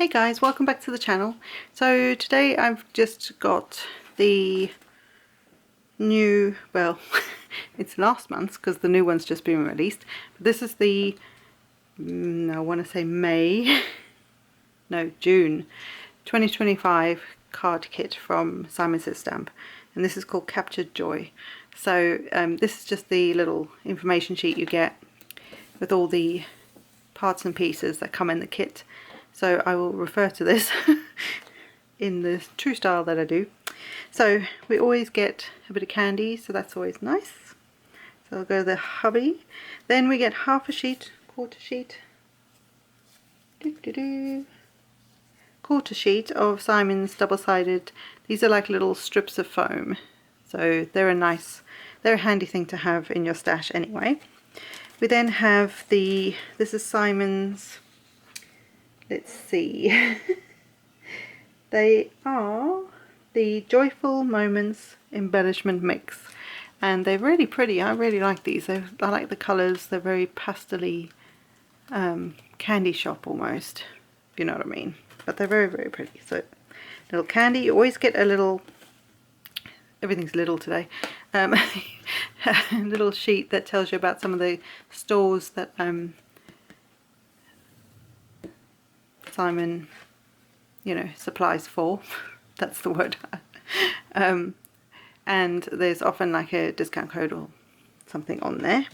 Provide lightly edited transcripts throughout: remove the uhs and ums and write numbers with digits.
Hey guys, welcome back to the channel. So today I've just got the new, well, it's last month's because the new one's just been released. But this is the, I want to say June 2025 card kit from Simon Says Stamp. And this is called Captured Joy. So this is just the little information sheet you get with all the parts and pieces that come in the kit. So I will refer to this in the true style that I do. So we always get a bit of candy, so that's always nice. So I'll go to the hubby. Then we get half a sheet, quarter sheet, quarter sheet of Simon's double-sided. These are like little strips of foam. So they're a handy thing to have in your stash anyway. We then have this is Simon's, let's see, they are the Joyful Moments Embellishment Mix, and they're really pretty. I really like these. I like the colours. They're very pastel-y, candy shop almost, if you know what I mean. But they're very, very pretty. So little candy. You always get a little, everything's little today, a little sheet that tells you about some of the stores that Simon, you know, supplies for. That's the word. And there's often like a discount code or something on there.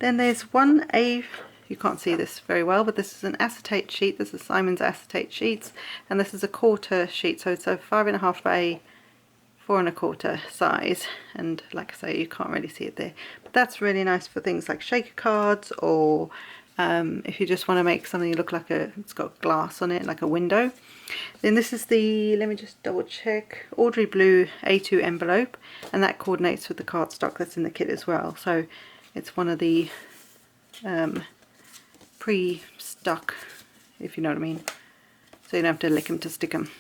Then there's you can't see this very well, but this is an acetate sheet. This is Simon's acetate sheets, and this is a quarter sheet, so it's a 5.5 by 4 1/4 size. And like I say, you can't really see it there, but that's really nice for things like shaker cards, or if you just want to make something look like it's got glass on it, like a window. Then this is the, let me just double check, Audrey Blue A2 envelope, and that coordinates with the cardstock that's in the kit as well. So it's one of the pre-stuck, if you know what I mean, so you don't have to lick them to stick them,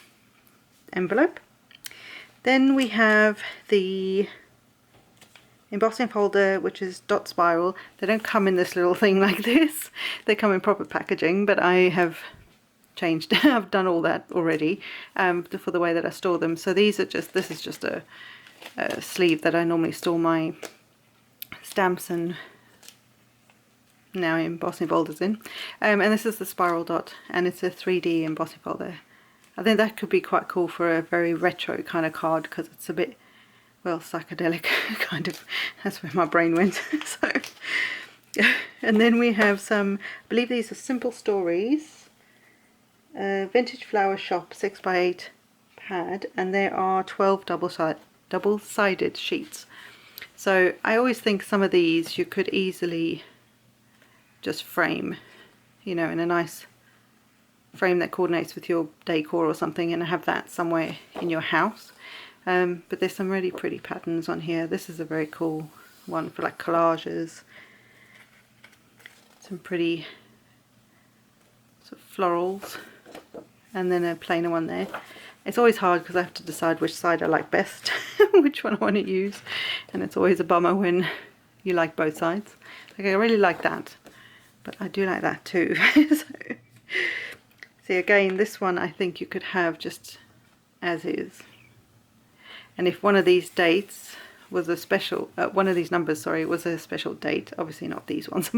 envelope. Then we have the embossing folder, which is dot spiral. They don't come in this little thing like this, they come in proper packaging, but I have changed. I've done all that already for the way that I store them. So these are just, this is just a sleeve that I normally store my stamps and now embossing folders in, and this is the spiral dot, and it's a 3D embossing folder. I think that could be quite cool for a very retro kind of card, because it's a bit, well, psychedelic kind of, that's where my brain went. So, and then we have some, I believe these are Simple Stories, Vintage Flower Shop 6x8 pad, and there are 12 double-sided sheets. So I always think some of these you could easily just frame, you know, in a nice frame that coordinates with your decor or something, and have that somewhere in your house. But there's some really pretty patterns on here. This is a very cool one for like collages. Some pretty sort of florals, and then a plainer one there. It's always hard because I have to decide which side I like best, which one I want to use, and it's always a bummer when you like both sides. Like, I really like that, but I do like that too. So, see, again, this one I think you could have just as is. And if one of these dates was a special, one of these numbers, sorry, was a special date, obviously not these ones,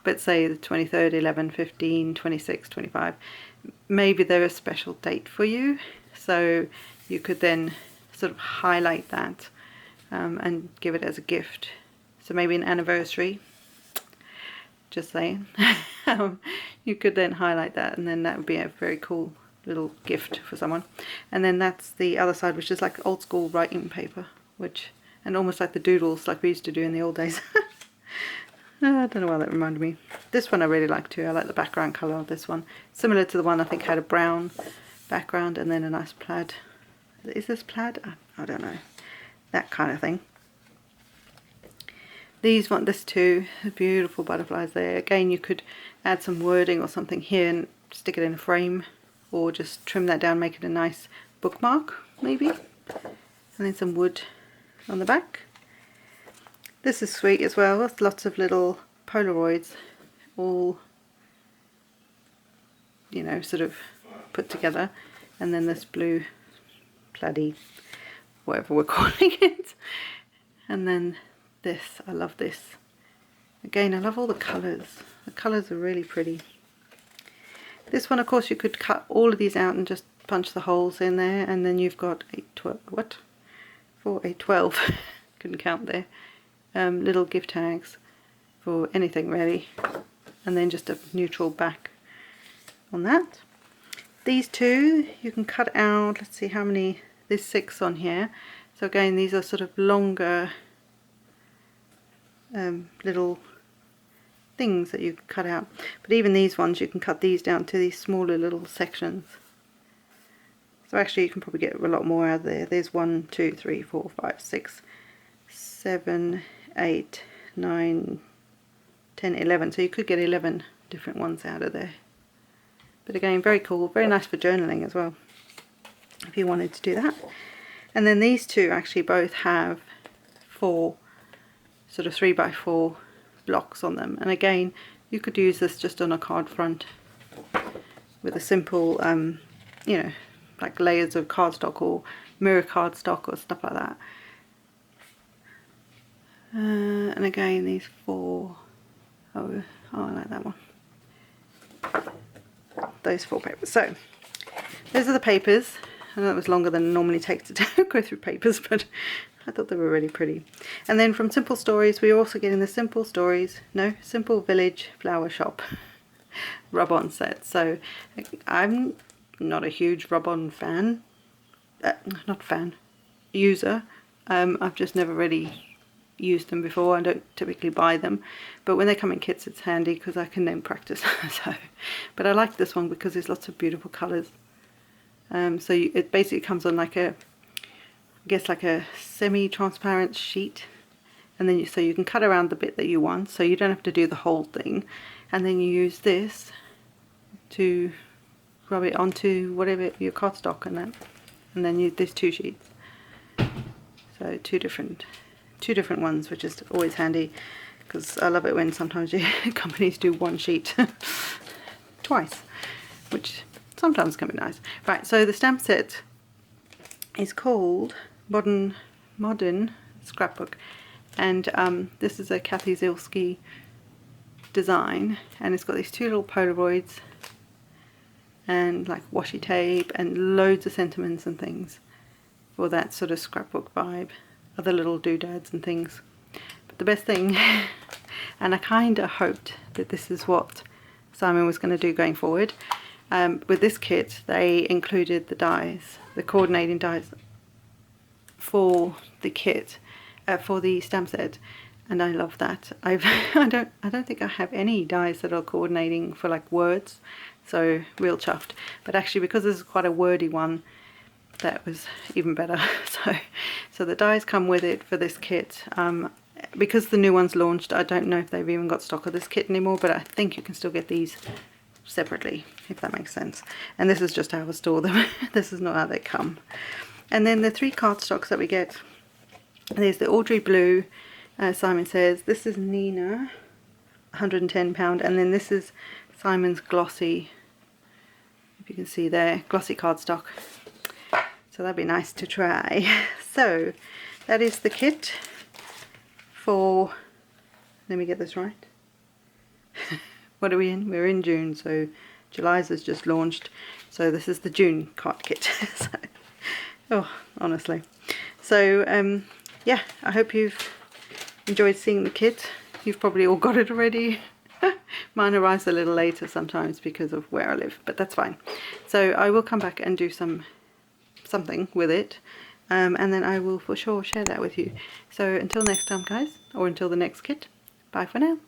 but say the 23rd, 11, 15, 26, 25, maybe they're a special date for you. So you could then sort of highlight that and give it as a gift. So maybe an anniversary, just saying. You could then highlight that, and then that would be a very cool little gift for someone. And then that's the other side, which is like old school writing paper, and almost like the doodles like we used to do in the old days. I don't know why that reminded me. This one I really like too. I like the background colour of this one, similar to the one I think had a brown background and then a nice plaid. Is this plaid? I don't know, that kind of thing. These want this too, beautiful butterflies there. Again, you could add some wording or something here and stick it in a frame, or just trim that down, make it a nice bookmark maybe. And then some wood on the back. This is sweet as well. There's lots of little Polaroids, all, you know, sort of put together, and then this blue plaid-y, whatever we're calling it, and then this. I love this. Again, I love all the colours. The colours are really pretty. This one, of course, you could cut all of these out and just punch the holes in there, and then you've got 12 couldn't count there, little gift tags for anything really, and then just a neutral back on that. These two you can cut out, let's see how many, there's 6 on here, so again these are sort of longer little things that you can cut out, but even these ones you can cut these down to these smaller little sections. So actually you can probably get a lot more out of there. There's 1, 2, 3, 4, 5, 6, 7, 8, 9, 10, 11. So you could get 11 different ones out of there. But again, very cool, very nice for journaling as well, if you wanted to do that. And then these two actually both have 4 sort of 3x4 blocks on them. And again, you could use this just on a card front with a simple, you know, like layers of cardstock or mirror cardstock or stuff like that. And again, these 4, oh I like that one. Those 4 papers. So those are the papers. I know it was longer than it normally takes to go through papers, but I thought they were really pretty. And then from Simple Stories, we're also getting the Simple Village Flower Shop rub-on set. So I'm not a huge rub-on fan, user. I've just never really used them before. I don't typically buy them, but when they come in kits it's handy because I can then practice. But I like this one because there's lots of beautiful colours. So it basically comes on like a, I guess like a semi-transparent sheet, and then so you can cut around the bit that you want, so you don't have to do the whole thing, and then you use this to rub it onto whatever your cardstock and that, and then there's 2 sheets, so two different ones, which is always handy because I love it when sometimes companies do 1 sheet twice, which sometimes can be nice. Right, so the stamp set is called Modern Scrapbook, and this is a Kathy Zilski design, and it's got these 2 little Polaroids and like washi tape and loads of sentiments and things for that sort of scrapbook vibe, other little doodads and things. But the best thing, and I kind of hoped that this is what Simon was going to do going forward, with this kit they included the dies, the coordinating dies for the kit, for the stamp set, and I love that. I don't think I have any dies that are coordinating for like words, so real chuffed. But actually, because this is quite a wordy one, that was even better. So the dies come with it for this kit. Because the new one's launched, I don't know if they've even got stock of this kit anymore, but I think you can still get these separately, if that makes sense. And this is just how I store them. This is not how they come. And then the 3 cardstocks that we get, there's the Audrey Blue, Simon says, this is Nina, £110, and then this is Simon's glossy, if you can see there, glossy cardstock. So that'd be nice to try. So that is the kit for, let me get this right. What are we in? We're in June, so July's has just launched. So this is the June card kit. So, oh, honestly. So yeah, I hope you've enjoyed seeing the kit. You've probably all got it already. Mine arrives a little later sometimes because of where I live, but that's fine. So I will come back and do something with it, and then I will for sure share that with you. So until next time guys, or until the next kit, bye for now.